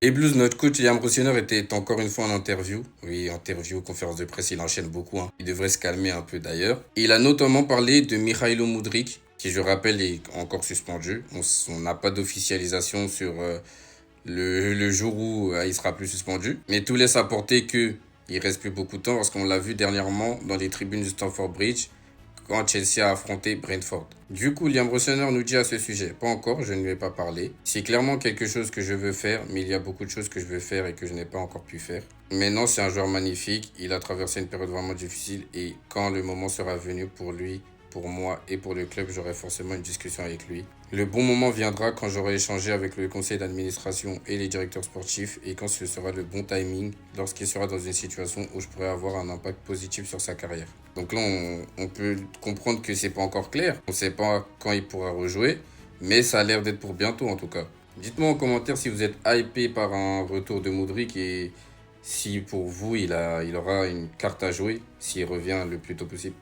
Et Blues, notre coach Liam Rossiner était encore une fois en interview. Oui, interview, conférence de presse, il enchaîne beaucoup, hein. Il devrait se calmer un peu d'ailleurs. Il a notamment parlé de Mikhailo Mudryk, qui je rappelle est encore suspendu. On n'a pas d'officialisation sur le jour où il sera plus suspendu. Mais tout laisse apporter que il reste plus beaucoup de temps parce qu'on l'a vu dernièrement dans les tribunes du Stamford Bridge quand Chelsea a affronté Brentford. Du coup, Liam Rossonner nous dit à ce sujet, pas encore, je ne lui ai pas parlé. C'est clairement quelque chose que je veux faire, mais il y a beaucoup de choses que je veux faire et que je n'ai pas encore pu faire. Maintenant, c'est un joueur magnifique, il a traversé une période vraiment difficile et quand le moment sera venu pour lui, pour moi et pour le club, j'aurai forcément une discussion avec lui. Le bon moment viendra quand j'aurai échangé avec le conseil d'administration et les directeurs sportifs et quand ce sera le bon timing lorsqu'il sera dans une situation où je pourrai avoir un impact positif sur sa carrière. Donc là, on peut comprendre que c'est pas encore clair. On ne sait pas quand il pourra rejouer, mais ça a l'air d'être pour bientôt en tout cas. Dites-moi en commentaire si vous êtes hypé par un retour de Modric et si pour vous il aura une carte à jouer s'il revient le plus tôt possible.